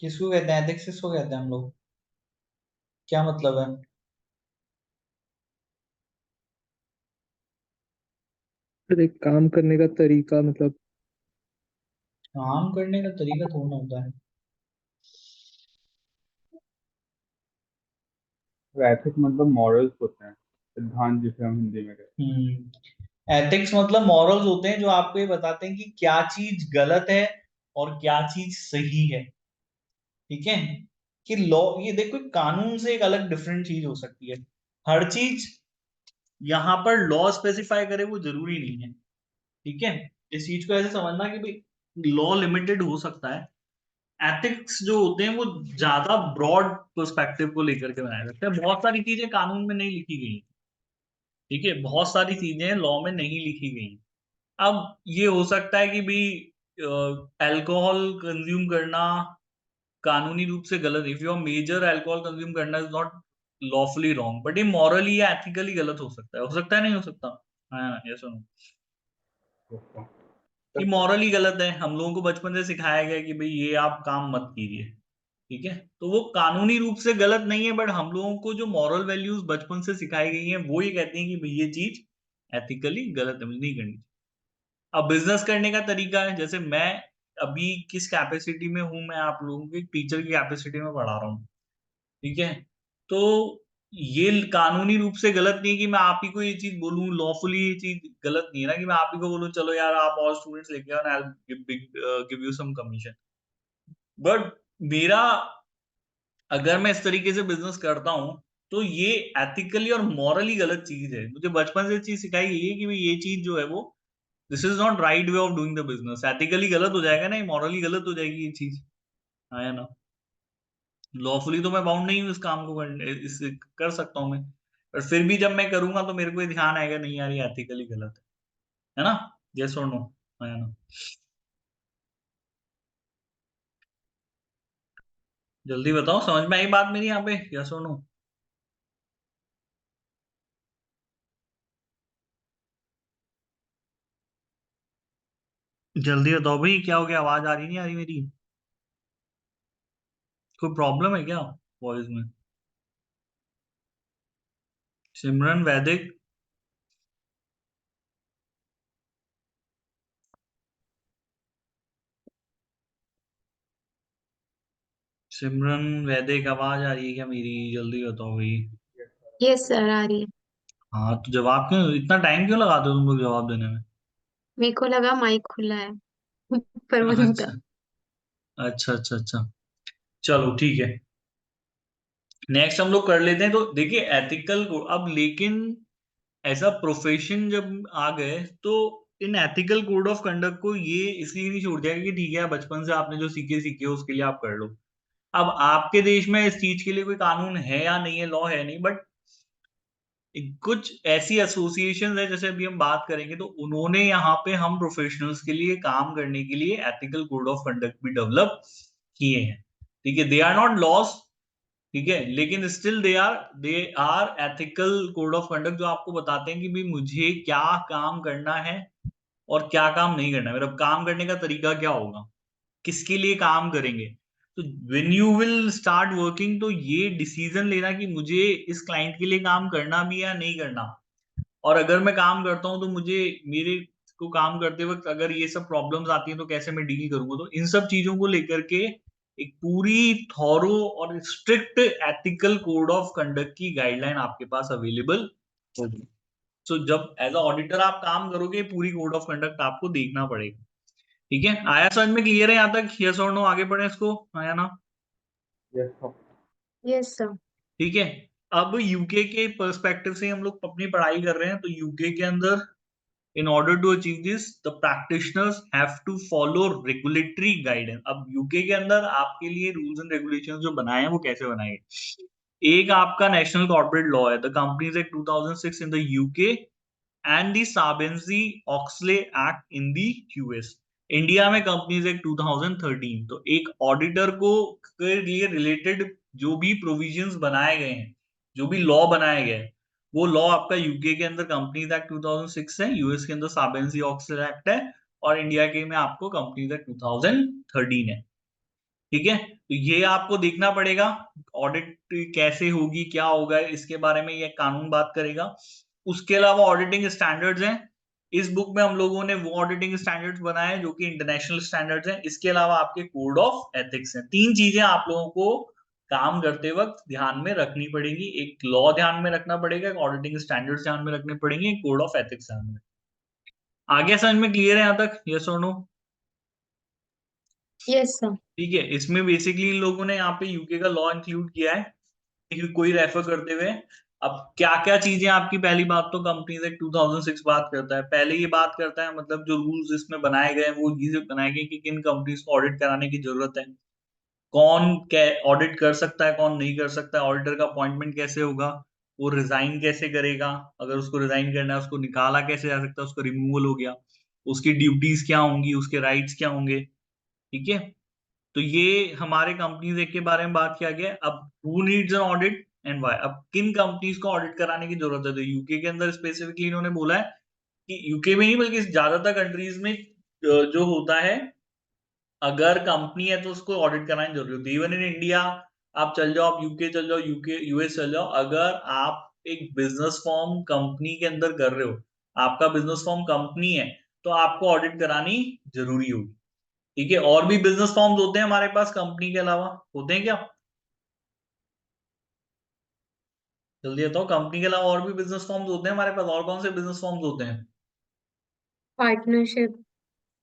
किसको कहते हैं एथिक्स, किसको कहते हैं हम लोग? क्या मतलब है? फिर एक काम करने का तरीका मतलब। काम करने का तरीका थोड़ा ना होता है। तो एथिक्स मतलब मॉरल्स होते हैं, सिद्धांत जिसे हम हिंदी में कहते एथिक्स मतलब मॉरल्स होते हैं जो आपको ये बताते हैं कि क्या चीज गलत है और क्या चीज सही है। ठीक है? कि लॉ, ये देखो कानून से एक अलग डिफरेंट चीज हो सकती है। हर चीज यहां पर लॉ स्पेसिफाई करे वो जरूरी नहीं है। ठीक है? इस चीज को ऐसे समझना कि भाई लॉ लिमिटेड हो सकता है। एथिक्स जो होते हैं वो ज्यादा ब्रॉड पर्सपेक्टिव को लेकर के बनाए जाते हैं। बहुत सारी चीजें कानून में नहीं लिखी गई। ठीक है? बहुत सारी चीजें लॉ में नहीं लिखी गई। अब ये हो सकता है कि भाई अल्कोहल कंज्यूम करना कानूनी रूप से गलत, if your major alcohol consume करना is not lawfully wrong, but ये मॉरली या एथिकली गलत हो सकता है नहीं हो सकता? हाँ, ये सुनो हैं। कि तो मॉरली गलत है, हम लोगों को बचपन से सिखाया गया कि भाई ये आप काम मत कीजिए। ठीक है? तो वो कानूनी रूप से गलत नहीं है, बट हम लोगों को जो मॉरल वैल्यूज बचपन से सिखाई गई हैं वो ये कहती हैं कि भाई ये चीज एथिकली गलत है, मुझे नहीं करनी। अब बिजनेस करने का तरीका है, जैसे मैं अभी किस कैपेसिटी में हूं, मैं आप लोगों की टीचर की कैपेसिटी में पढ़ा रहा हूँ। ठीक है? तो ये कानूनी रूप से गलत नहीं है कि मैं आप ही को ये चीज बोलूं, लॉफुली ये चीज गलत नहीं है ना कि मैं आप ही को बोलूं चलो यार आप और स्टूडेंट्स लेके आओ, I give you some commission. But मेरा, अगर मैं इस तरीके से बिजनेस करता हूं तो ये एथिकली और मॉरली गलत चीज है। मुझे बचपन से चीज सिखाई गई है कि भाई ये चीज जो है वो, this is not right way of doing the business. Ethically गलत हो जाएगा ना, मॉरली गलत हो जाएगी ये चीज। है ना? लॉफुली तो मैं बाउंड नहीं हूँ इस काम को करने, इस कर सकता हूँ मैं, पर फिर भी जब मैं करूंगा तो मेरे को ये ध्यान आएगा नहीं यार ये एथिकली गलत है ना? यस और नो? है ना? जल्दी बताओ, समझ में आई बात मेरी यहाँ पे? यस और नो? जल्दी बताओ भाई, क्या हो गया? आवाज आ रही नहीं आ रही मेरी? कोई प्रॉब्लम है क्या वॉइस में? सिमरन वैदिक, सिमरन वैदिक आवाज आ रही है क्या मेरी? जल्दी बताओ भाई। यस सर, आ रही है। हाँ तो जवाब क्यों, इतना टाइम क्यों लगाते हो तुम लोग जवाब देने में? मेरे को लगा माइक खुला है पर वो नहीं था। अच्छा अच्छा अच्छा अच्छा, चलो ठीक है। नेक्स्ट हम लोग कर लेते हैं। तो देखिए एथिकल को अब, लेकिन ऐसा प्रोफेशन जब आ गए तो इन एथिकल कोड ऑफ कंडक्ट को ये इसलिए नहीं छोड़ दिया कि ठीक है बचपन से आपने जो सीखे सीखे उसके लिए आप कर लो। अब आपके देश में इस चीज के लिए कोई कानून है या नहीं है, लॉ है नहीं, बट कुछ ऐसी एसोसिएशन है, जैसे अभी हम बात करेंगे तो उन्होंने यहाँ पे हम प्रोफेशनल्स के लिए काम करने के लिए एथिकल कोड ऑफ कंडक्ट भी डेवलप किए हैं। ठीक है? They are not laws. ठीक है? लेकिन still they are ethical code of conduct जो आपको बताते हैं कि भाई मुझे क्या काम करना है और क्या काम नहीं करना है, मेरा काम करने का तरीका क्या होगा, किसके लिए काम करेंगे। तो when you will start working तो ये डिसीजन लेना कि मुझे इस क्लाइंट के लिए काम करना भी या नहीं करना, और अगर मैं काम करता हूं तो मुझे, मेरे को काम करते वक्त अगर ये सब प्रॉब्लम्स आती हैं तो कैसे मैं डील करूंगा, तो इन सब चीजों को लेकर के एक पूरी थॉरो और strict ethical code of conduct की गाइडलाइन आपके पास अवेलेबल होगी। तो जब एज अ ऑडिटर आप काम करोगे पूरी कोड ऑफ कंडक्ट आपको देखना पड़ेगा। ठीक है? आया समझ में? क्लियर है यहाँ तक? यस और नो? आगे बढ़े इसको? आया ना? Yes sir. Yes sir. ठीक है। अब यूके के पर्सपेक्टिव से हम लोग अपनी पढ़ाई कर रहे हैं, तो यूके के अंदर in order to achieve this the practitioners have to follow regulatory guidance। अब यूके के अंदर आपके लिए रूल्स एंड रेगुलेशंस जो बनाए हैं वो कैसे बनाए गए? एक आपका नेशनल कॉर्पोरेट लॉ है, the companies act 2006 in the UK and the Sarbanes Oxley act in the US. India में कंपनीज एक्ट 2013। तो एक ऑडिटर को के लिए रिलेटेड जो भी प्रोविजंस बनाए गए हैं, जो भी लॉ बनाए गए हैं, वो लॉ आपका यूके के अंदर कंपनीज एक्ट 2006 है, यूएस के अंदर सार्बेंसी ऑक्सले एक्ट है, और इंडिया के में आपको कंपनीज एक्ट 2013 है। ठीक है, तो ये आपको देखना पड़ेगा ऑडिट कैसे होगी, क्या होगा, इसके बारे में ये कानून बात करेगा। उसके अलावा ऑडिटिंग स्टैंडर्ड्स हैं, इस बुक में हम लोगों ने वो ऑडिटिंग स्टैंडर्ड्स बनाए हैं जो कि इंटरनेशनल स्टैंडर्ड्स हैं। इसके अलावा आपके कोड ऑफ एथिक्स हैं। तीन चीजें आप लोगों को काम करते वक्त ध्यान में रखनी पड़ेगी। एक लॉ ध्यान में रखना पड़ेगा, एक ऑडिटिंग स्टैंडर्ड्स ध्यान में रखने पड़ेंगे, एक कोड ऑफ एथिक्स ध्यान में। आगे समझ में क्लियर है यहाँ तक, यस और नो? Yes sir. ठीक है, इसमें बेसिकली इन लोगों ने यहाँ पे यूके का लॉ इंक्लूड किया है कि कोई रेफर करते हुए। अब क्या क्या चीजें आपकी, पहली बात तो कंपनीज एक्ट 2006 बात करता है, पहले ये बात करता है मतलब जो रूल्स इसमें बनाए गए हैं वो ये बनाए गए कि किन कंपनीज को ऑडिट कराने की जरूरत है, कौन क्या ऑडिट कर सकता है, कौन नहीं कर सकता है, ऑडिटर का अपॉइंटमेंट कैसे होगा, वो रिजाइन कैसे करेगा, अगर उसको रिजाइन करना है उसको निकाला कैसे जा सकता है, उसका रिमूवल हो गया, उसकी ड्यूटीज क्या होंगी, उसके राइट्स क्या होंगे। ठीक है, तो ये हमारे कंपनीज एक्ट के बारे में बात किया गया है। अब who needs an audit and why, अब किन कंपनीज को ऑडिट कराने की जरूरत है, तो यूके के अंदर स्पेसिफिकली इन्होंने बोला है कि यूके में नहीं बल्कि ज्यादातर कंट्रीज में जो होता है, अगर कंपनी है तो उसको ऑडिट करानी जरूरी होती है। इवन इन इंडिया आप चल जाओ, आप यूके चल जाओ, यूके यूएस चल जाओ, अगर आप एक बिजनेस फॉर्म कंपनी के अंदर कर रहे हो, आपका बिजनेस फॉर्म कंपनी है, तो आपको ऑडिट करानी जरूरी होगी। ठीक है, और भी बिजनेस फॉर्म्स होते हैं हमारे पास कंपनी के अलावा, होते हैं क्या? जल्दी बताओ, कंपनी के अलावा और भी बिजनेस फॉर्म्स होते हैं हमारे पास, और कौन से बिजनेस फॉर्म्स होते हैं? पार्टनरशिप।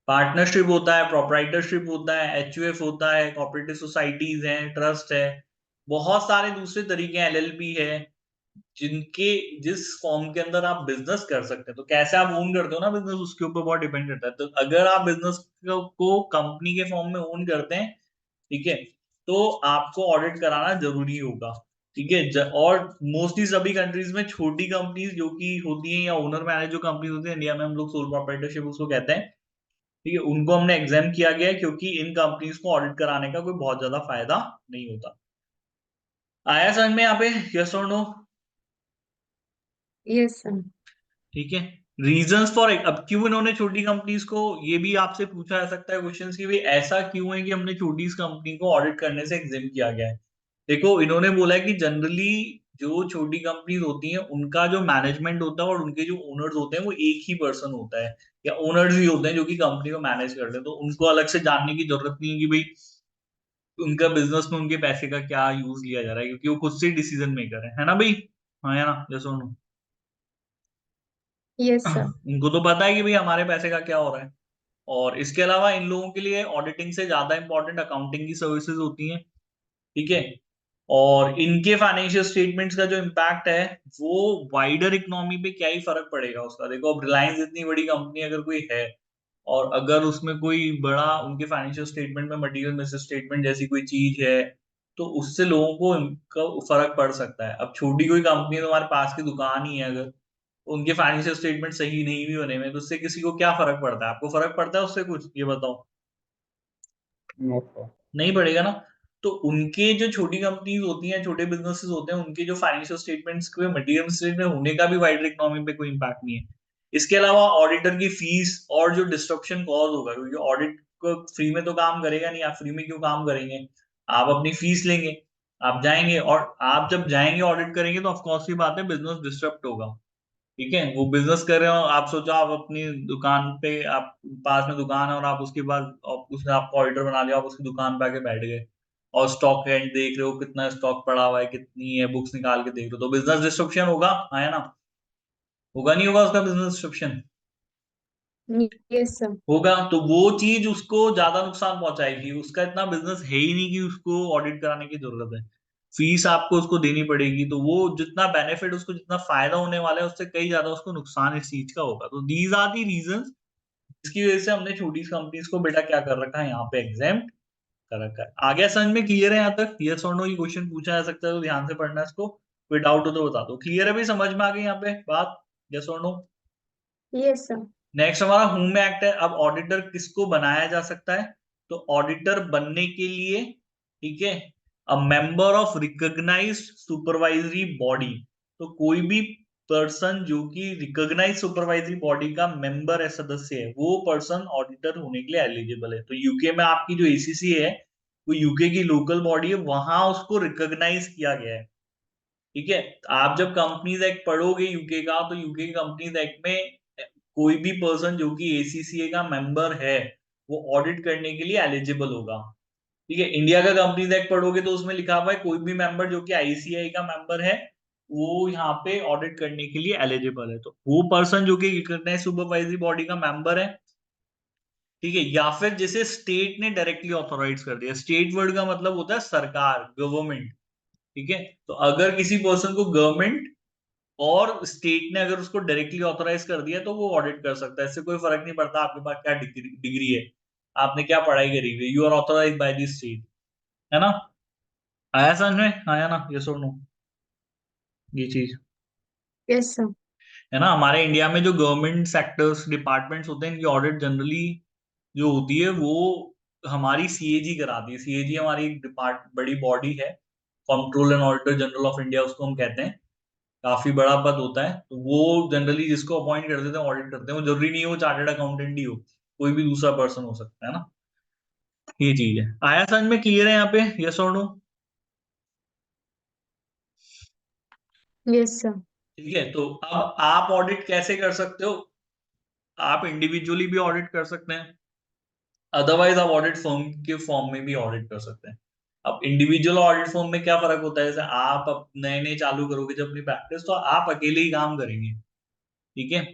पार्टनरशिप होता है, प्रोप्राइटरशिप होता है, एचयूएफ होता है, कोऑपरेटिव सोसाइटीज हैं, ट्रस्ट है, बहुत सारे दूसरे तरीके हैं, एलएलपी है, जिनके जिस फॉर्म के अंदर आप बिजनेस कर सकते हैं। तो कैसे आप ओन करते हो ना बिजनेस, उसके ऊपर बहुत डिपेंड करता है। तो अगर आप बिजनेस को कंपनी के फॉर्म में ओन करते हैं, ठीक है, तो आपको ऑडिट कराना जरूरी होगा। ठीक है, और मोस्टली सभी कंट्रीज में छोटी कंपनीज जो कि होती हैं या ओनर मैनेज जो कंपनी होती है, इंडिया में हम लोग सोल प्रोप्राइटरशिप उसको कहते हैं, ठीक है, उनको हमने एग्जाम किया गया है क्योंकि इन कंपनीज को ऑडिट कराने का कोई बहुत ज्यादा फायदा नहीं होता। आया समझ में यहाँ पे, यस और नो? Yes sir. ठीक है, रीजंस फॉर, अब क्यों इन्होंने छोटी कंपनीज को, ये भी आपसे पूछा जा सकता है क्वेश्चन कि भाई ऐसा क्यों है कि हमने छोटी कंपनी को ऑडिट करने से एग्जाम किया गया है। देखो, इन्होंने बोला है कि जनरली जो छोटी कंपनीज होती हैं उनका जो मैनेजमेंट होता है और उनके जो ओनर्स होते हैं वो एक ही पर्सन होता है, या ओनर्स ही होते हैं जो कि कंपनी को मैनेज करते हैं, तो उनको अलग से जानने की जरूरत नहीं है कि भाई उनका बिजनेस में उनके पैसे का क्या यूज लिया जा रहा है, क्योंकि वो खुद से डिसीजन मेकर है ना भाई? हाँ या ना, जैसे उन्होंने यस सर। उनको तो पता है कि भाई हमारे पैसे का क्या हो रहा है। और इसके अलावा इन लोगों के लिए ऑडिटिंग से ज्यादा इंपॉर्टेंट अकाउंटिंग की सर्विसेज होती हैं। ठीक है, और इनके फाइनेंशियल स्टेटमेंट्स का जो इम्पैक्ट है वो वाइडर इकोनॉमी पे क्या ही फर्क पड़ेगा उसका। देखो, अब रिलायंस इतनी बड़ी कंपनी अगर कोई है और अगर उसमें कोई बड़ा उनके फाइनेंशियल स्टेटमेंट में मटेरियल मिस स्टेटमेंट जैसी कोई चीज है, तो उससे लोगों को इनका फर्क पड़ सकता है। अब छोटी कोई कंपनी है, तुम्हारे पास की दुकान ही है, अगर उनके फाइनेंशियल स्टेटमेंट सही नहीं भी बने हुए तो उससे किसी को क्या फर्क पड़ता है? आपको फर्क पड़ता है उससे कुछ, ये बताओ? No sir. नहीं पड़ेगा ना। तो उनके जो छोटी कंपनीज होती हैं, छोटे बिजनेसेस होते हैं, उनके जो फाइनेंशियल स्टेटमेंट्स के मटेरियल स्टेटमेंट होने का भी वाइडर इकोनॉमी पे कोई इम्पैक्ट नहीं है। इसके अलावा ऑडिटर की फीस और जो डिस्ट्रक्शन कॉज होगा, क्योंकि ऑडिट को फ्री में तो काम करेगा नहीं, आप फ्री में क्यों काम करेंगे, आप अपनी फीस लेंगे, आप जाएंगे, और आप जब जाएंगे ऑडिट करेंगे तो ऑफकोर्स की बात है बिजनेस डिस्टर्ब होगा। ठीक है, वो बिजनेस कर रहे हो, आप सोचो आप अपनी दुकान पे, आप पास में दुकान है और आप उसके बाद उसने आपको ऑडिटर बना लिया, आप उसकी दुकान पे आके बैठ गए और स्टॉक रेंट देख रहे हो, कितना स्टॉक पड़ा हुआ है, कितनी है, बुक्स निकाल के देख रहे हो, तो बिजनेस डिस्ट्रप्शन होगा, हाँ है ना? होगा नहीं होगा उसका बिजनेस डिस्ट्रप्शन? Yes sir. होगा, तो वो चीज उसको ज्यादा नुकसान पहुंचाएगी। उसका इतना बिजनेस है ही नहीं कि उसको ऑडिट कराने की जरूरत है। फीस आपको उसको देनी पड़ेगी, तो वो जितना बेनिफिट उसको, जितना फायदा होने वाला है उससे कई ज्यादा उसको नुकसान इस चीज का होगा। तो दीज आर दी रीजंस जिसकी वजह से हमने छोटी कंपनीज को बेटा क्या कर रखा है, यहाँ पे एग्जाम्प्ट कर रखा है। आगे समझ में क्लियर है यहाँ तक? यस और नो ये क्वेश्चन पूछा जा सकता है, तो ध्यान से पढ़ना है इसको, कोई डाउट हो तो बता दो। क्लियर है भाई, समझ में आ गई यहाँ पे बात, यस और नो? Yes sir. नेक्स्ट हमारा होम एक्ट है। अब ऑडिटर किसको बनाया जा सकता है? तो ऑडिटर बनने के लिए, ठीक है, a member of recognised supervisory body, तो कोई भी पर्सन जो कि रिकॉग्नाइज सुपरवाइजरी बॉडी का मेंबर है, सदस्य है, वो पर्सन ऑडिटर होने के लिए एलिजिबल है। तो यूके में आपकी जो एसीसी है, वो यूके की लोकल बॉडी है, वहां उसको रिकॉग्नाइज किया गया है। ठीक है, आप जब कंपनीज एक्ट पढ़ोगे यूके का, तो यूके की कंपनीज एक्ट में कोई भी पर्सन जो कि एसीसीए का मेंबर है वो ऑडिट करने के लिए एलिजिबल होगा। ठीक है, इंडिया का कंपनीज एक्ट पढ़ोगे तो उसमें लिखा हुआ है कोई भी मेंबर जो कि आईसीआई का मेंबर है वो यहाँ पे ऑडिट करने के लिए एलिजिबल है। तो वो पर्सन जो कि रिकॉग्नाइज सुपरवाइजरी बॉडी का मेंबर है, ठीक है, या फिर जिसे स्टेट ने डायरेक्टली ऑथोराइज कर दिया। स्टेट वर्ड का मतलब होता है सरकार, गवर्नमेंट। ठीक है, तो अगर किसी पर्सन को गवर्नमेंट और स्टेट ने अगर उसको डायरेक्टली ऑथोराइज कर दिया तो वो ऑडिट कर सकता है। इससे कोई फर्क नहीं पड़ता आपके पास क्या डिग्री है, आपने क्या पढ़ाई करी हुई है, you are authorise by the state. है ना? आया समझ में? आया ना? ये सुन लो ये चीज। Yes sir. है ना, हमारे इंडिया में जो गवर्नमेंट सेक्टर्स डिपार्टमेंट्स होते हैं इनकी ऑडिट जनरली जो होती है वो हमारी सीएजी कराती है। सीएजी हमारी एक बड़ी बॉडी है, control and auditor general of India उसको हम कहते हैं। काफी बड़ा पद होता है, तो वो जनरली जिसको अपॉइंट कर देते हैं ऑडिट करते हैं। वो जरूरी नहीं है वो चार्टर्ड अकाउंटेंट ही हो, कोई भी दूसरा पर्सन हो सकता है ना। ये चीज है। आया समझ में? क्लियर है यहाँ पे? यस और नो? Yes sir. ठीक है, तो अब आप ऑडिट कैसे कर सकते हो? आप इंडिविजुअली भी ऑडिट कर सकते हैं, अदरवाइज आप ऑडिट फर्म के फॉर्म में भी ऑडिट कर सकते हैं। अब इंडिविजुअल ऑडिट फर्म में क्या फर्क होता है, जैसे आप नए नए चालू करोगे जब अपनी प्रैक्टिस, तो आप अकेले ही काम करेंगे। ठीक है,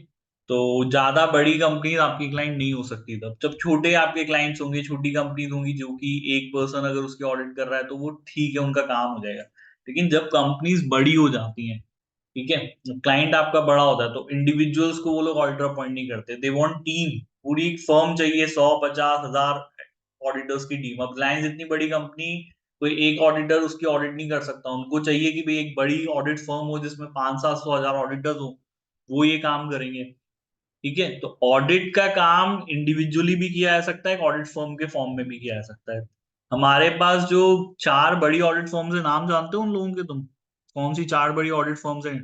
तो ज्यादा बड़ी कंपनी आपकी क्लाइंट नहीं हो सकती। तब जब छोटे आपके क्लाइंट्स होंगे, छोटी कंपनीज होंगी जो कि एक पर्सन अगर उसकी ऑडिट कर रहा है तो वो ठीक है, उनका काम हो जाएगा। लेकिन जब कंपनीज बड़ी हो जाती हैं, ठीक है, क्लाइंट आपका बड़ा होता है, तो इंडिविजुअल्स को वो लोग ऑडिटर अपॉइंट नहीं करते, दे वांट टीम। पूरी एक फर्म चाहिए, 100 50 हजार ऑडिटर्स की टीम। अब रिलायंस इतनी बड़ी कंपनी, कोई एक ऑडिटर उसकी ऑडिट नहीं कर सकता। उनको चाहिए कि भाई एक बड़ी ऑडिट फर्म हो जिसमें 500 700 हजार ऑडिटर्स हो, वो ये काम करेंगे। ठीक है, तो ऑडिट का काम इंडिविजुअली भी किया जा सकता है, ऑडिट फर्म के फॉर्म में भी किया जा सकता है। हमारे पास जो 4 बड़ी ऑडिट फर्म्स है, नाम जानते हो उन लोगों के तुम? कौन सी 4 बड़ी ऑडिट फर्म्स हैं?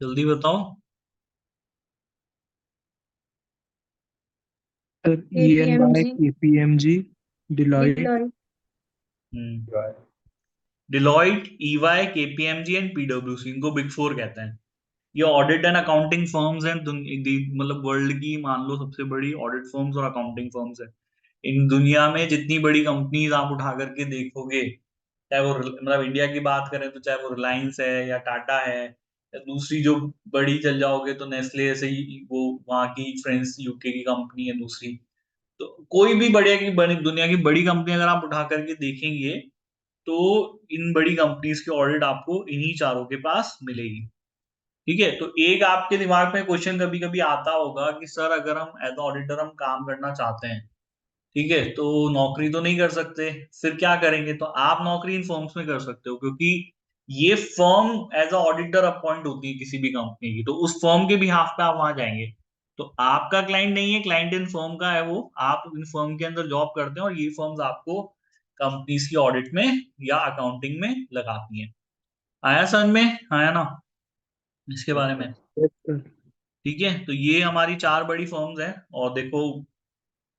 जल्दी बताओ। Sir EY, KPMG। KPMG, Deloitte. Deloitte. Hmm, Deloitte, EY, KPMG and पीडब्ल्यूसी, इनको बिग फोर कहते हैं। ये ऑडिट एंड अकाउंटिंग फर्म्स हैं, मतलब वर्ल्ड की मान लो सबसे बड़ी ऑडिट फर्म्स और अकाउंटिंग फर्म्स हैं। इन दुनिया में जितनी बड़ी कंपनीज आप उठा करके देखोगे, चाहे वो मतलब इंडिया की बात करें तो चाहे वो रिलायंस है या टाटा है, या दूसरी जो बड़ी चल जाओगे तो नेस्ले ऐसे ही, वो वहाँ की फ्रेंच यूके की कंपनी है दूसरी। तो कोई भी बढ़िया की बड़ी दुनिया की बड़ी कंपनी अगर आप उठा करके देखेंगे तो इन बड़ी कंपनीज की ऑडिट आपको इन्हीं चारों के पास मिलेगी। ठीक है, तो एक आपके दिमाग में क्वेश्चन कभी कभी आता होगा कि सर अगर हम एज ऑडिटर हम काम करना चाहते हैं, ठीक है, तो नौकरी तो नहीं कर सकते, फिर क्या करेंगे? तो आप नौकरी इन फर्म्स में कर सकते हो, क्योंकि ये firm as a auditor appoint होती है किसी भी कंपनी की, तो उस फर्म के बिहाफ पे आप वहां जाएंगे। तो आपका क्लाइंट नहीं है, क्लाइंट इन फर्म का है, वो आप इन फर्म के अंदर जॉब करते हैं और ये फर्म्स आपको कंपनीज की ऑडिट में या अकाउंटिंग में लगाती हैं। आया समझ में? आया ना इसके बारे में? Yes sir. ठीक है, तो ये हमारी 4 बड़ी फर्म्स हैं। और देखो,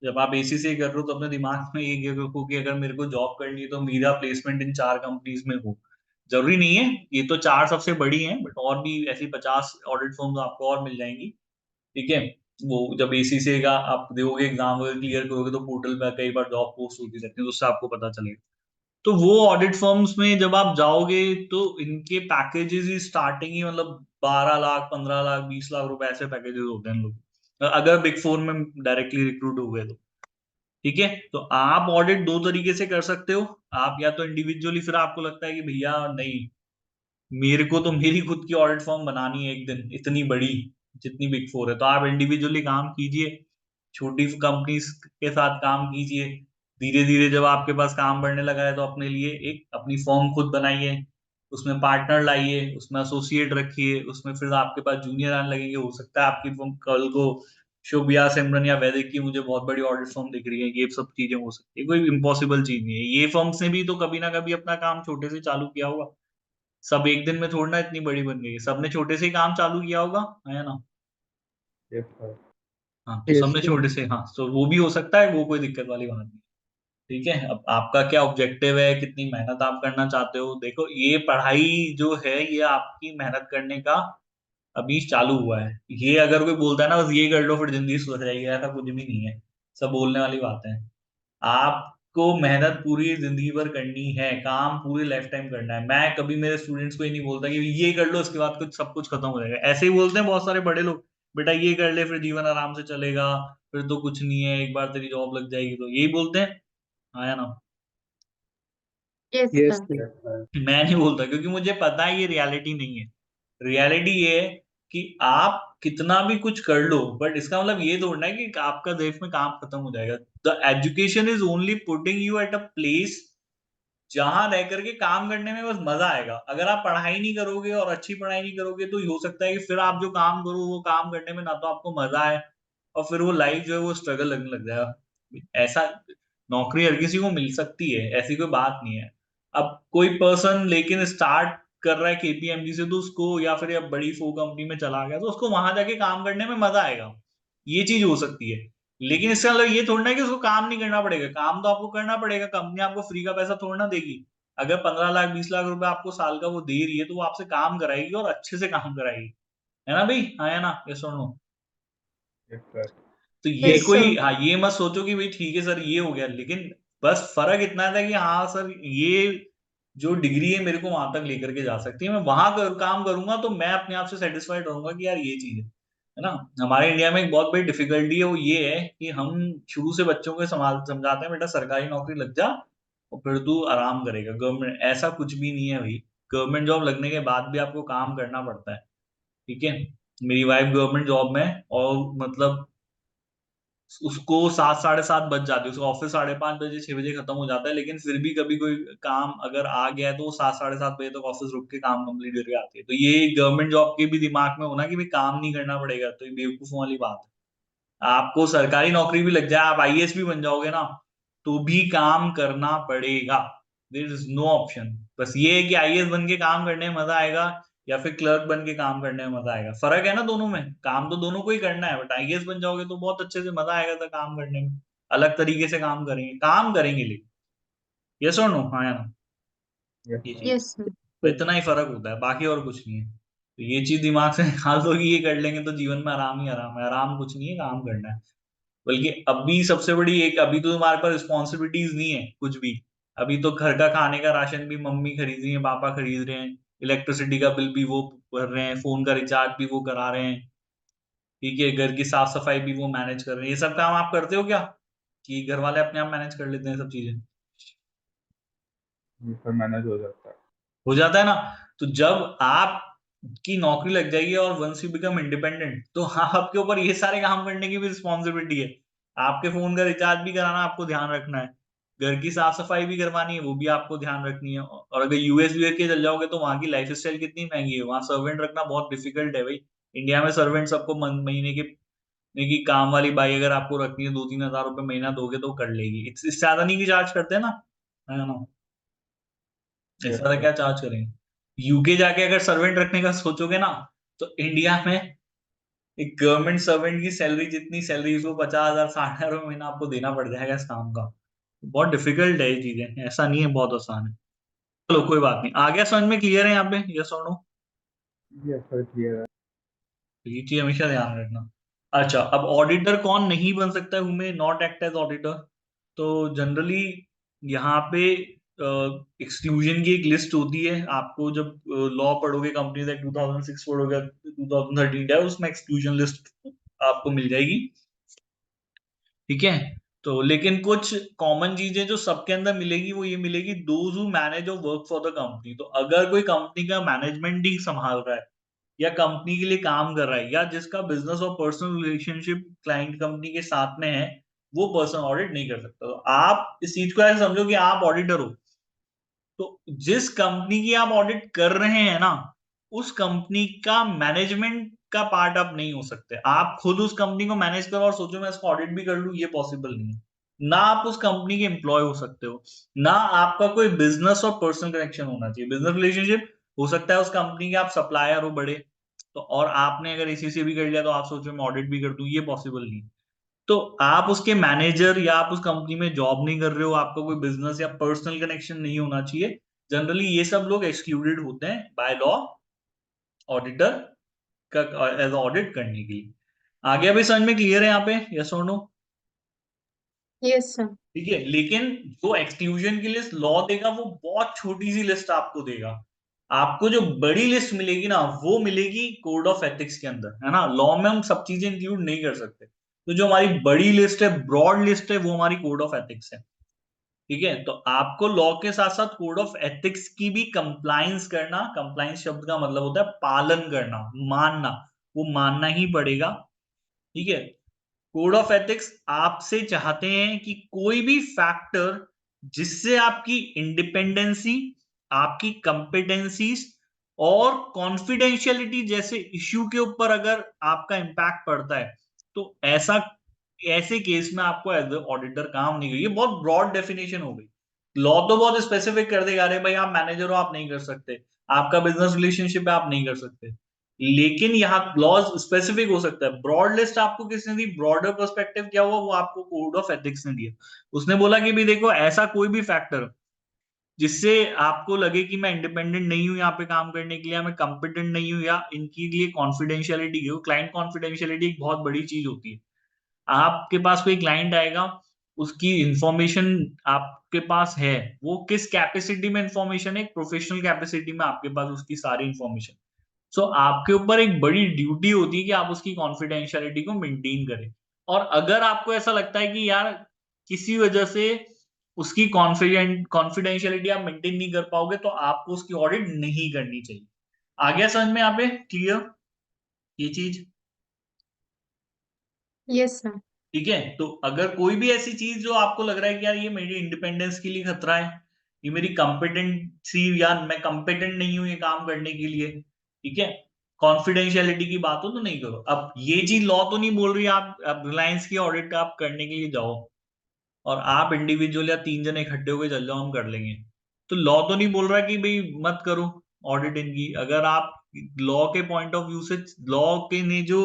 जब आप एसीसी कर रहे हो तो अपने दिमाग में ये रखो कि अगर मेरे को जॉब करनी है तो मेरा प्लेसमेंट इन 4 कंपनीज में हो। जरूरी नहीं है, ये तो 4 सबसे बड़ी हैं, बट और भी ऐसी 50 ऑडिट फर्म्स आपको और मिल जाएंगी। ठीक है, वो जब एसीसी का आप दोगे एग्जाम वगैरह क्लियर करोगे तो पोर्टल पे कई बार जॉब पोस्ट होती रहती है, तो उससे आपको पता चलेगा। तो वो ऑडिट फर्म्स में जब आप जाओगे तो इनके पैकेजेस ही स्टार्टिंग ही मतलब 12 लाख 15 लाख 20 लाख रुपए ऐसे पैकेजेस होते हैं इन लोग, अगर बिग फोर में डायरेक्टली रिक्रूट हो गए तो। ठीक है, तो आप ऑडिट 2 तरीके से कर सकते हो। आप या तो इंडिविजुअली, फिर आपको लगता है कि भैया नहीं, मेरे को तो मेरी खुद की ऑडिट फॉर्म बनानी है एक दिन इतनी बड़ी जितनी बिग फोर है, तो आप इंडिविजुअली काम कीजिए, छोटी कंपनीज के साथ काम कीजिए। धीरे धीरे जब आपके पास काम बढ़ने लगा है तो अपने लिए एक अपनी फॉर्म खुद बनाइए, उसमें पार्टनर लाइए, उसमें एसोसिएट रखिए, उसमें फिर आपके पास जूनियर आने लगेंगे। हो सकता है आपकी फॉर्म कल को शुभ या सिमरन या वैदिक की मुझे बहुत बड़ी ऑडिट फॉर्म दिख रही है, ये सब चीजें हो सकती है, कोई इम्पॉसिबल चीज नहीं है। ये फर्म्स ने भी तो कभी ना कभी अपना काम छोटे से चालू किया होगा, सब एक दिन में थोड़ा ना इतनी बड़ी बन गई, सबने छोटे से ही काम चालू किया होगा, है ना? Yes sir. हाँ तो Yes, सबने sir. छोटे से, हाँ तो वो भी हो सकता है, वो कोई दिक्कत वाली बात नहीं। ठीक है, अब आपका क्या ऑब्जेक्टिव है, कितनी मेहनत आप करना चाहते हो। देखो ये पढ़ाई जो है ये आपकी मेहनत करने का अभी चालू हुआ है। ये अगर कोई बोलता है ना बस ये कर लो फिर जिंदगी सुधर जाएगी, ऐसा कुछ भी नहीं है, सब बोलने वाली बातें हैं। आपको मेहनत पूरी जिंदगी भर करनी है, काम पूरी लाइफ टाइम करना है। मैं कभी मेरे स्टूडेंट्स को ही नहीं बोलता कि ये कर लो उसके बाद कुछ सब कुछ खत्म हो जाएगा। ऐसे ही बोलते हैं बहुत सारे बड़े लोग, बेटा ये कर ले फिर जीवन आराम से चलेगा, फिर तो कुछ नहीं है, एक बार तेरी जॉब लग जाएगी, तो यही बोलते हैं। हाँ या ना? Yes Yes, sir. sir. Yes, sir. मैं नहीं बोलता, क्योंकि मुझे पता है ये रियलिटी नहीं है। रियलिटी ये है कि आप कितना भी कुछ कर लो, बट इसका मतलब ये थोड़ा है कि आपका लाइफ में काम खत्म हो जाएगा। The education is only putting you at a place जहां रह करके काम करने में बस मजा आएगा। अगर आप पढ़ाई नहीं करोगे और अच्छी पढ़ाई नहीं करोगे तो हो सकता है कि फिर आप जो काम करो वो काम करने में ना तो आपको मजा आए, और फिर वो लाइफ जो है वो स्ट्रगल लगने लग जाएगा। ऐसा नौकरी हर किसी को मिल सकती है, ऐसी कोई बात नहीं है। अब कोई पर्सन लेकिन स्टार्ट कर रहा है केपीएमजी से, तो उसको या फिर या बड़ी फो कंपनी में चला गया तो उसको वहां जाके काम करने में मजा आएगा, ये चीज हो सकती है। लेकिन इसका मतलब ये थोड़ा ना कि उसको काम नहीं करना पड़ेगा, काम तो आपको करना पड़ेगा, कंपनी आपको फ्री का पैसा थोड़ा ना देगी। अगर 15 लाख 20 लाख रुपए आपको साल का वो दे रही है तो वो आपसे काम कराएगी और अच्छे से काम कराएगी, है ना भाई? हाँ या ना, ये सुनो। Yes, sir. तो ये यस Yes. सर। कोई, हाँ ये मत सोचो कि भाई ठीक है सर ये हो गया, लेकिन बस फर्क इतना था कि हाँ सर ये जो डिग्री है मेरे को वहां तक लेकर के जा सकती है, मैं वहां काम करूंगा तो मैं अपने आप से सेटिस्फाइड रहूंगा कि यार ये चीज है ना। हमारे इंडिया में एक बहुत बड़ी डिफिकल्टी है, वो ये है कि हम शुरू से बच्चों को समझाते हैं बेटा सरकारी नौकरी लग जा और फिर तू आराम करेगा गवर्नमेंट, ऐसा कुछ भी नहीं है भाई। गवर्नमेंट जॉब लगने के बाद भी आपको काम करना पड़ता है। ठीक है, मेरी वाइफ गवर्नमेंट जॉब में है, और मतलब उसको 7 साढ़े 7 बज जाती है, उसका ऑफिस 5:30 बजे 6 बजे खत्म हो जाता है, लेकिन फिर भी कभी कोई काम अगर आ गया है तो वो 7 साढ़े 7 बजे तक ऑफिस रुक के काम कंप्लीट करके आती है। तो ये गवर्नमेंट जॉब के भी दिमाग में होना कि भाई काम नहीं करना पड़ेगा, तो ये बेवकूफों वाली बात है। आपको सरकारी नौकरी भी लग जाए, आप आईएएस भी बन जाओगे ना, तो भी काम करना पड़ेगा। There is no option. बस ये है कि आईएएस बन के काम करने में मजा आएगा या फिर क्लर्क बन के काम करने में मजा आएगा, फर्क है ना दोनों में। काम तो दोनों को ही करना है, बट आईएएस बन जाओगे तो बहुत अच्छे से मजा आएगा था काम करने में, अलग तरीके से काम करेंगे लेकिन। यस और नो? हाँ या ना, Yes, ये sir. चीज, यस सर। तो इतना ही फर्क होता है, बाकी और कुछ नहीं है। तो ये चीज दिमाग से निकाल दो कि ये कर लेंगे तो जीवन में आराम ही आराम है, आराम कुछ नहीं है, काम करना है। बल्कि अभी सबसे बड़ी एक, अभी तो तुम्हारे पास रिस्पॉन्सिबिलिटीज नहीं है कुछ भी। अभी तो घर का खाने का राशन भी मम्मी खरीद रही है, पापा खरीद रहे हैं, इलेक्ट्रिसिटी का बिल भी वो भर रहे हैं, फोन का रिचार्ज भी वो करा रहे हैं। ठीक है, घर की साफ सफाई भी वो मैनेज कर रहे हैं। ये सब काम आप करते हो क्या, कि घर वाले अपने आप मैनेज कर लेते हैं सब चीजें? ये सब मैनेज हो जाता है। हो जाता है ना। तो जब आप की नौकरी लग जाएगी और वंस यू बिकम इंडिपेंडेंट, तो हाँ आपके ऊपर ये सारे काम करने की भी रिस्पॉन्सिबिलिटी है। आपके फोन का रिचार्ज भी कराना आपको ध्यान रखना है, घर की साफ सफाई भी करवानी है वो भी आपको ध्यान रखनी है। और अगर यूएस यूए के चल जाओगे तो वहां की लाइफ स्टाइल कितनी महंगी है, वहां सर्वेंट रखना बहुत डिफिकल्ट है भाई। इंडिया में सर्वेंट सबको महीने की काम वाली बाई अगर आपको रखनी है 2-3 हज़ार रुपये महीना दोगे तो कर लेगी, इससे ज्यादा नहीं की चार्ज करते ना, है ना? Yes, ऐसा sir. क्या चार्ज करेंगे? यूके जाके अगर सर्वेंट रखने का सोचोगे ना, तो इंडिया में एक गवर्नमेंट सर्वेंट की सैलरी जितनी सैलरी उसको 50,000 60,000 महीना आपको देना पड़ जाएगा इस काम का। बहुत डिफिकल्ट है ये चीजें, ऐसा नहीं है बहुत आसान है। चलो कोई बात नहीं, आ गया समझ में, क्लियर है यहाँ पे, यस और नो? Yes, sir. Clear है। तो ये चीज हमेशा ध्यान रखना। अच्छा, अब ऑडिटर कौन नहीं बन सकता है, who may not act as auditor? तो जनरली यहाँ पे एक्सक्लूजन की एक लिस्ट होती है, आपको जब लॉ पढ़ोगे कंपनी एक्ट 2006 पढ़ोगे, 2013 है उसमें एक्सक्लूजन लिस्ट आपको मिल जाएगी। ठीक है, तो लेकिन कुछ कॉमन चीजें जो सबके अंदर मिलेगी वो ये मिलेगी, दोज हु मैनेज और वर्क फॉर द कंपनी। तो अगर कोई कंपनी का मैनेजमेंट ही संभाल रहा है या कंपनी के लिए काम कर रहा है या जिसका बिजनेस और पर्सनल रिलेशनशिप क्लाइंट कंपनी के साथ में है, वो पर्सन ऑडिट नहीं कर सकता। तो आप इस चीज को ऐसे समझो कि आप ऑडिटर हो, तो जिस कंपनी की आप ऑडिट कर रहे हैं ना, उस कंपनी का मैनेजमेंट का पार्ट आप नहीं हो सकते। आप खुद उस कंपनी को मैनेज करो और सोचो मैं इसको ऑडिट भी कर लूं, ये पॉसिबल नहीं है। ना आप उस कंपनी के एम्प्लॉय हो सकते हो, ना आपका कोई बिजनेस और पर्सनल कनेक्शन होना चाहिए। बिजनेस रिलेशनशिप हो सकता है उस कंपनी के आप सप्लायर हो बड़े, तो और आपने अगर इसी से भी कर लिया तो आप सोचो मैं ऑडिट भी कर दूं, ये पॉसिबल नहीं। तो आप उसके मैनेजर या आप उस कंपनी में जॉब नहीं कर रहे हो, आपका कोई बिजनेस या पर्सनल कनेक्शन नहीं होना चाहिए। जनरली ये सब लोग एक्सक्लूडेड होते हैं बाय लॉ ऑडिटर का एज ऑडिट करने के लिए। आगे अभी समझ में क्लियर है यहाँ पे, यस और नो? Yes sir. ठीक है, लेकिन जो एक्सक्लूजन की लिस्ट लॉ देगा वो बहुत छोटी सी लिस्ट आपको देगा। आपको जो बड़ी लिस्ट मिलेगी ना वो मिलेगी कोड ऑफ एथिक्स के अंदर, है ना। लॉ में हम सब चीजें इंक्लूड नहीं कर सकते, तो जो हमारी बड़ी लिस्ट है, ब्रॉड लिस्ट है, वो हमारी कोड ऑफ एथिक्स है। ठीक है, तो आपको लॉ के साथ साथ कोड ऑफ एथिक्स की भी कंप्लायंस करना, कंप्लायंस शब्द का मतलब होता है पालन करना, मानना, वो मानना ही पड़ेगा। ठीक है, कोड ऑफ एथिक्स आपसे चाहते हैं कि कोई भी फैक्टर जिससे आपकी इंडिपेंडेंसी, आपकी कंपिटेंसीज और कॉन्फिडेंशियलिटी जैसे इश्यू के ऊपर अगर आपका इंपैक्ट पड़ता है, तो ऐसे केस में आपको एज ऑडिटर काम नहीं करेगी। ये बहुत ब्रॉड डेफिनेशन हो गई। लॉ तो बहुत स्पेसिफिक कर देगा, अरे भाई आप मैनेजर हो, आप नहीं कर सकते, आपका बिजनेस रिलेशनशिप है, आप नहीं कर सकते। लेकिन यहाँ लॉज स्पेसिफिक हो सकता है। ब्रॉड लिस्ट आपको किसने दी, ब्रॉडर पर्सपेक्टिव क्या हुआ, वो आपको कोड ऑफ एथिक्स ने दिया। उसने बोला कि भी देखो ऐसा कोई भी फैक्टर जिससे आपको लगे कि मैं इंडिपेंडेंट नहीं हूं यहाँ पे काम करने के लिए, मैं कंपिटेंट नहीं हूं, या इनके लिए कॉन्फिडेंशियलिटी, क्लाइंट कॉन्फिडेंशियलिटी एक बहुत बड़ी चीज होती है। आपके पास कोई क्लाइंट आएगा, उसकी इंफॉर्मेशन आपके पास है, वो किस कैपेसिटी में इंफॉर्मेशन है, एक प्रोफेशनल कैपेसिटी में आपके पास उसकी सारी इंफॉर्मेशन। सो आपके ऊपर एक बड़ी ड्यूटी होती है कि आप उसकी कॉन्फिडेंशियलिटी को मेंटेन करें। और अगर आपको ऐसा लगता है कि यार किसी वजह से उसकी कॉन्फिडेंशियलिटी आप मेंटेन नहीं कर पाओगे, तो आपको उसकी ऑडिट नहीं करनी चाहिए। आ गया समझ में यहाँ पे क्लियर ये चीज? Yes sir. ठीक है, तो अगर कोई भी ऐसी चीज जो आपको लग रहा है कि यार ये मेरी इंडिपेंडेंस के लिए खतरा है, ये मेरी कंपिटेंसी, या मैं कंपिटेंट नहीं हूं ये काम करने के लिए, ठीक है, कॉन्फिडेंशियलिटी की बात हो तो नहीं करो। अब ये चीज लॉ तो नहीं बोल रही आप रिलायंस की ऑडिट आप करने के लिए जाओ और आप इंडिविजुअल या 3 जने इकट्ठे होकर चल जाओ हम कर लेंगे, तो लॉ तो नहीं बोल रहा कि भाई मत करो ऑडिट इनकी। अगर आप लॉ के पॉइंट ऑफ व्यू से, लॉ के ने जो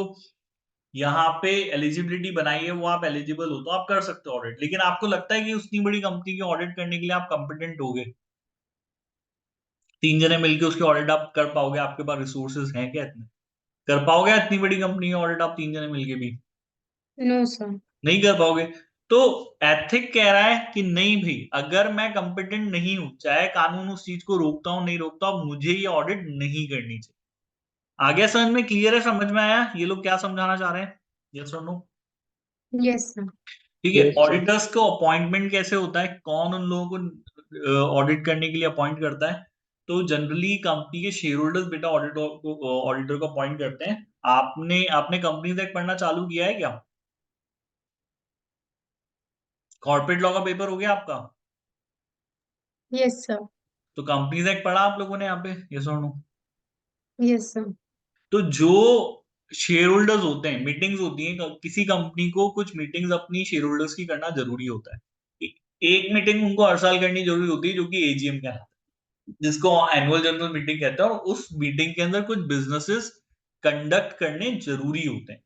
यहाँ पे एलिजिबिलिटी बनाई है वो आप एलिजिबल हो तो आप कर सकते हो ऑडिट। लेकिन आपको लगता है कि उतनी बड़ी कंपनी की ऑडिट करने के लिए आप कंपिटेंट होगे, 3 जने मिलकर उसकी ऑडिट आप कर पाओगे, आपके पास रिसोर्सेज हैं क्या इतने, कर पाओगे इतनी बड़ी कंपनी की ऑडिट आप 3 जने मिलके भी? No sir. नहीं कर पाओगे। तो एथिक कह रहा है कि नहीं भाई, अगर मैं कंपिटेंट नहीं हूं, चाहे कानून उस चीज को रोकता हूं नहीं रोकता हूं, मुझे ये ऑडिट नहीं करनी चाहिए। आगे समझ में क्लियर है, समझ में आया ये लोग क्या समझाना चाह रहे हैं, यस और नो? Yes sir. ठीक है, यस सर। ऑडिटर्स को अपॉइंटमेंट कैसे होता है, कौन उन लोगों को ऑडिट करने के लिए अपॉइंट करता है? तो जनरली कंपनी के शेयर होल्डर्स बेटा ऑडिटर को अपॉइंट करते हैं। आपने आपने कंपनी एक्ट पढ़ना चालू किया है क्या? कॉर्पोरेट लॉ का पेपर हो गया आपका? Yes sir. तो कंपनीज एक्ट पढ़ा आप लोगों ने यहाँ पे, यस और नो? Yes sir. तो जो शेयर होल्डर्स होते हैं, मीटिंग्स होती हैं किसी कंपनी को, कुछ मीटिंग्स अपनी शेयर होल्डर्स की करना जरूरी होता है। एक मीटिंग उनको हर साल करनी जरूरी होती है जो कि एजीएम कहलाता है, जिसको एनुअल जनरल मीटिंग कहते हैं। और उस मीटिंग के अंदर कुछ बिजनेसेस कंडक्ट करने जरूरी होते हैं।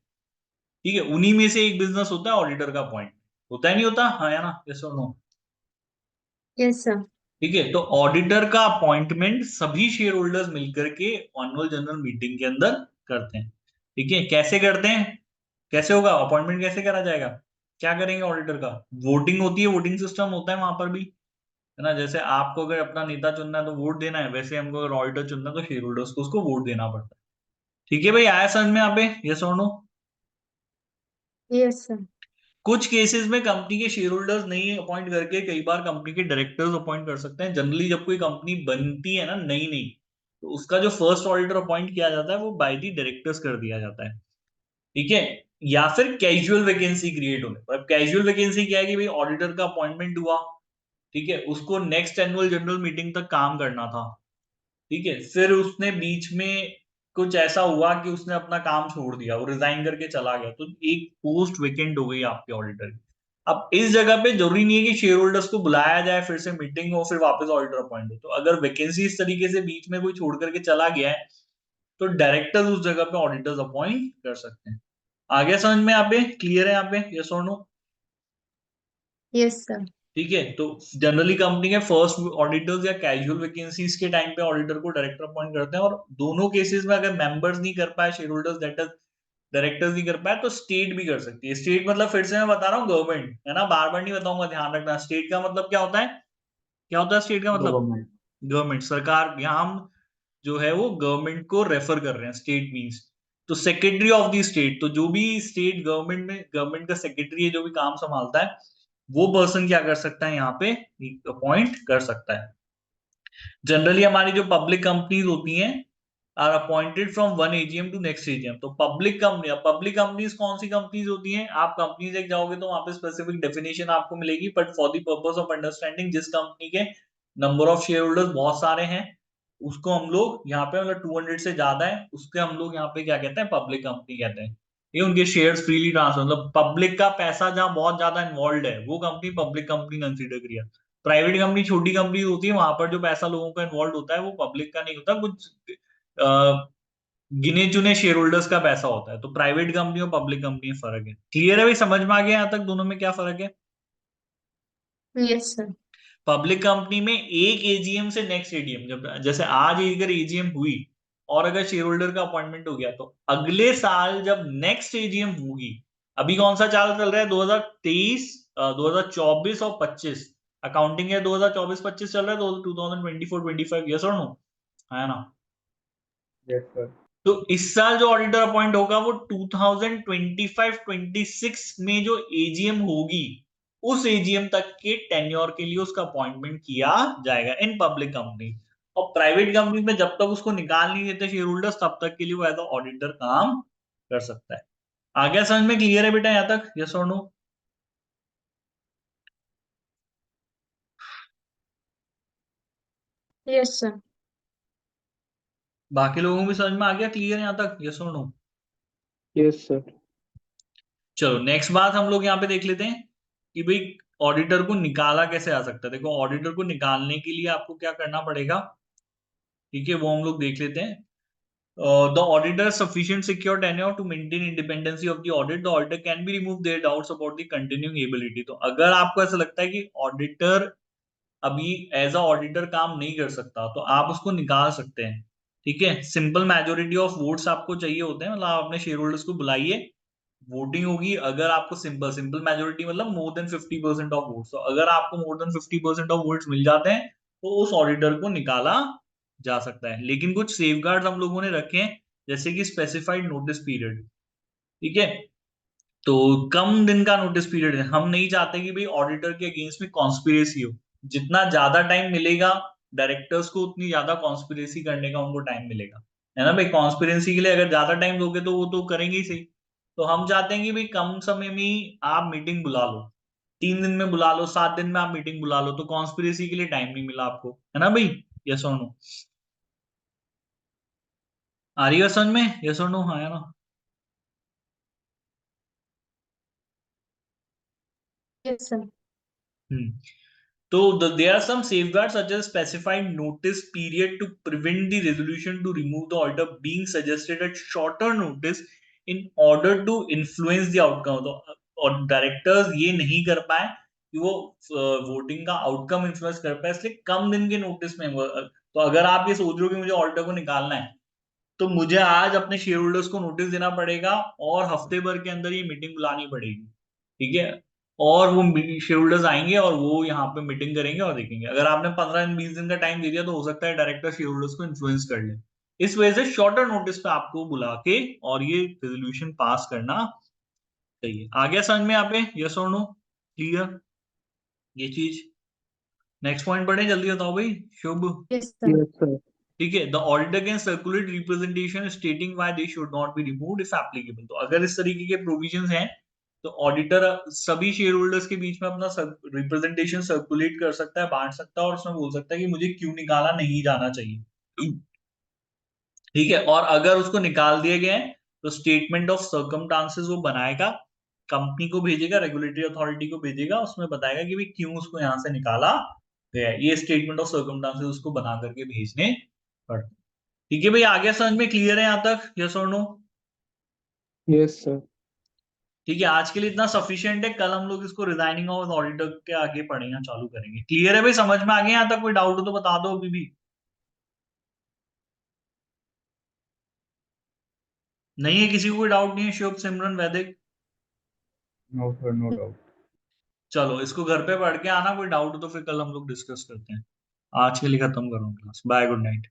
ठीक है, उन्हीं में से एक बिजनेस होता है ऑडिटर का पॉइंट, होता है नहीं होता, हाँ या ना, यस और नो? Yes sir. ठीक है, तो ऑडिटर का अपॉइंटमेंट सभी शेयर होल्डर्स मिलकर के एनुअल जनरल मीटिंग के अंदर करते हैं। ठीक है, कैसे करते हैं, कैसे होगा अपॉइंटमेंट, कैसे करा जाएगा, क्या करेंगे ऑडिटर का? वोटिंग होती है, वोटिंग सिस्टम होता है वहां पर भी, है ना। जैसे आपको अगर अपना नेता चुनना है तो वोट देना है, वैसे हमको अगर ऑडिटर चुनना है तो शेयर होल्डर्स को उसको वोट देना पड़ता है। ठीक है भाई, आया समझ में यहाँ पे, यस और नो? Yes sir. कुछ केसेस में कंपनी के शेयर होल्डर्स नहीं अपॉइंट करके कई बार कंपनी के डायरेक्टर्स अपॉइंट कर सकते हैं। जनरली जब कोई कंपनी बनती है ना नई नई, तो उसका जो फर्स्ट ऑडिटर अपॉइंट किया जाता है वो बाय दी डायरेक्टर्स कर दिया जाता है। ठीक है, या फिर कैजुअल वैकेंसी क्रिएट होने पर। कैजुअल वैकेंसी क्या है कि भाई ऑडिटर का अपॉइंटमेंट हुआ, ठीक है, उसको नेक्स्ट एनुअल जनरल मीटिंग तक काम करना था, ठीक है, फिर उसने बीच में कुछ ऐसा हुआ कि उसने अपना काम छोड़ दिया, वो रिजाइन करके चला गया, तो एक पोस्ट वेकेंट हो गई आपके ऑडिटर की। अब इस जगह पे जरूरी नहीं है कि शेयर होल्डर्स को बुलाया जाए, फिर से मीटिंग हो, फिर वापस ऑडिटर अपॉइंट हो। तो अगर वैकेंसी इस तरीके से बीच में कोई छोड़ करके चला गया है, तो डायरेक्टर उस जगह पे ऑडिटर्स अपॉइंट कर सकते हैं। आ गया समझ में? यहाँ पे क्लियर है? यहाँ पे यस और नो? Yes sir. ठीक है, तो जनरली कंपनी के फर्स्ट ऑडिटर्स या कैजुअल वैकेंसीज के टाइम पे ऑडिटर को डायरेक्टर अपॉइंट करते हैं, और दोनों केसेस में अगर मेंबर्स नहीं कर पाए, share holders that is directors नहीं कर पाए, तो स्टेट भी कर सकती है। स्टेट मतलब फिर से मैं बता रहा हूँ गवर्नमेंट, है ना, बार बार नहीं बताऊंगा, ध्यान रखना। स्टेट का मतलब क्या होता है? क्या होता है स्टेट का मतलब? गवर्नमेंट। गवर्नमेंट, सरकार। यहाँ हम जो है वो गवर्नमेंट को रेफर कर रहे हैं, स्टेट मींस। तो सेक्रेटरी ऑफ द स्टेट, तो जो भी स्टेट गवर्नमेंट में गवर्नमेंट का सेक्रेटरी है, जो भी काम संभालता है, वो पर्सन क्या कर सकता है यहाँ पे? अपॉइंट कर सकता है। जनरली हमारी जो पब्लिक कंपनीज होती हैं are appointed from one AGM to next AGM. तो पब्लिक कंपनीज कौन सी कंपनीज होती हैं? आप कंपनीज एक जाओगे तो वहां पे स्पेसिफिक डेफिनेशन आपको मिलेगी, but for the purpose of understanding, जिस कंपनी के नंबर ऑफ शेयर होल्डर्स बहुत सारे हैं, उसको हम लोग यहाँ पे, मतलब 200 से ज्यादा है, उसके हम लोग यहाँ पे क्या कहते हैं? पब्लिक कंपनी कहते हैं। ये उनके शेयर्स फ्रीली ट्रांसफर, मतलब पब्लिक का पैसा जहां बहुत ज्यादा इन्वॉल्व है, वो कंपनी पब्लिक कंपनी कंसीडर करिए। प्राइवेट कंपनी छोटी कंपनी होती है, वहां पर जो पैसा लोगों का इन्वॉल्व होता है वो पब्लिक का नहीं होता, कुछ गिने चुने शेयर होल्डर्स का पैसा होता है। तो प्राइवेट कंपनी और पब्लिक कंपनी में फर्क है। क्लियर है भाई? समझ में आ गया यहाँ तक दोनों में क्या फर्क है? Yes sir. पब्लिक कंपनी में एक एजीएम से नेक्स्ट एजीएम, जब जैसे आज अगर एजीएम हुई और अगर शेयर होल्डर का अपॉइंटमेंट हो गया, तो अगले साल जब नेक्स्ट एजीएम होगी, अभी कौन सा चाल चल रहा है? 2023, 2024 और 25 अकाउंटिंग है, 2024-25 चल रहा है, 2024-25, यस और नो? है ना? Yes sir. तो इस साल जो ऑडिटर अपॉइंट होगा वो 2025-26 में जो एजीएम होगी, उस एजीएम तक के टेन्योर के लिए उसका अपॉइंटमेंट किया जाएगा इन पब्लिक कंपनी। और प्राइवेट कंपनी में जब तक उसको निकाल नहीं देते शेयर होल्डर्स, तब तक के लिए वो एज ऑडिटर काम कर सकता है। आ गया समझ में? क्लियर है बेटा यहाँ तक? यस और नो? Yes sir. बाकी लोगों को भी समझ में आ गया? क्लियर है यहाँ तक? यस और नो? Yes sir. चलो नेक्स्ट बात हम लोग यहाँ पे देख लेते हैं कि भाई ऑडिटर को निकाला कैसे आ सकता है। देखो, ऑडिटर को निकालने के लिए आपको क्या करना पड़ेगा, ठीक है, वो हम लोग देख लेते हैं। The auditor sufficient secure tenure to maintain independency of the audit, the auditor can be remove their doubts about the continuing ability. तो अगर आपको ऐसा लगता है कि ऑडिटर अभी एज अ ऑडिटर काम नहीं कर सकता, तो आप उसको निकाल सकते हैं। ठीक है, सिंपल मेजोरिटी ऑफ वोट्स आपको चाहिए होते हैं, मतलब आप अपने शेयर होल्डर्स को बुलाइए, वोटिंग होगी। अगर आपको सिंपल सिंपल मेजोरिटी मतलब मोर देन 50% ऑफ वोट्स, तो अगर आपको मोर देन 50% ऑफ वोट्स मिल जाते हैं, तो उस ऑडिटर को निकाला जा सकता है। लेकिन कुछ सेफगार्ड्स हम लोगों ने रखे हैं, जैसे कि स्पेसिफाइड नोटिस पीरियड। ठीक है, तो कम दिन का नोटिस पीरियड है। हम नहीं चाहते कि भाई ऑडिटर के अगेंस्ट में कॉन्स्पिरेसी हो। जितना ज्यादा टाइम मिलेगा डायरेक्टर्स को, उतनी ज्यादा कॉन्स्पिरेसी करने का उनको टाइम मिलेगा, है ना भाई? कॉन्स्पिरेसी के लिए अगर ज्यादा टाइम दोगे तो वो तो करेंगे ही सही। तो हम चाहते हैं कि भाई कम समय में ही आप मीटिंग बुला लो, 3 दिन में बुला लो, 7 दिन में आप मीटिंग बुला लो, तो कॉन्स्पिरेसी के लिए टाइम नहीं मिला आपको, है ना भाई? यस और नो? आ रही है समझ में? यस और नो? हाँ या ना? Yes sir. Hmm. So there are some safeguards such as specified notice period to prevent the resolution to remove the order being suggested at shorter notice in order to influence the outcome। तो और directors ये नहीं कर पाए कि वो voting का outcome influence कर पाए, इसलिए कम दिन के नोटिस में तो अगर आप ये सोच रहे हो कि मुझे ऑर्डर को निकालना है, तो मुझे आज अपने शेयर होल्डर्स को नोटिस देना पड़ेगा और हफ्ते भर के अंदर ये मीटिंग बुलानी पड़ेगी। ठीक है, और वो शेयर होल्डर्स आएंगे और वो यहाँ पे मीटिंग करेंगे और देखेंगे। अगर आपने 15 दिन 20 दिन का टाइम दे दिया, तो हो सकता है डायरेक्टर शेयर होल्डर्स को इन्फ्लुएंस कर ले। इस वजह से शॉर्टर नोटिस पे आपको बुला के और ये रेजोल्यूशन पास करना चाहिए। आ गया समझ में यहाँ पे? यस और नो? क्लियर ये चीज? नेक्स्ट पॉइंट पढ़े, जल्दी बताओ भाई। Shubh? Yes sir. Yes sir. ठीक है, the auditor can circulate representation stating why they should not be removed if applicable. तो अगर इस तरीके के प्रोविजंस हैं, तो ऑडिटर सभी शेयर होल्डर्स के बीच में अपना रिप्रेजेंटेशन सर्कुलेट कर सकता है, बांट सकता है, और उसमें बोल सकता है कि मुझे क्यों निकाला नहीं जाना चाहिए। ठीक है, और अगर उसको निकाल दिए गए हैं, तो स्टेटमेंट ऑफ सर्कमस्टांसेस वो बनाएगा, कंपनी को भेजेगा, रेगुलेटरी अथॉरिटी को भेजेगा, उसमें बताएगा कि भाई क्यों उसको यहां से निकाला गया है। ये स्टेटमेंट ऑफ सर्कमस्टांसेस उसको बना करके भेजने पड़ते हैं। ठीक है भाई, आ गया समझ में? क्लियर है यहाँ तक? यस और नो? Yes sir. ठीक है, आज के लिए इतना सफिशिएंट है। कल हम लोग इसको रिजाइनिंग ऑफ ऑडिटर के आगे पढ़ेंगे, चालू करेंगे। क्लियर है भाई? समझ में आ गया यहाँ तक? कोई डाउट हो तो बता दो अभी भी। नहीं है किसी को कोई डाउट? नहीं है? Shubh, Simran, Vaidik? No sir, no doubt. चलो इसको घर पे पढ़ के आना, कोई डाउट हो तो फिर कल हम लोग डिस्कस करते हैं। आज के लिए खत्म करो क्लास। Bye, good night.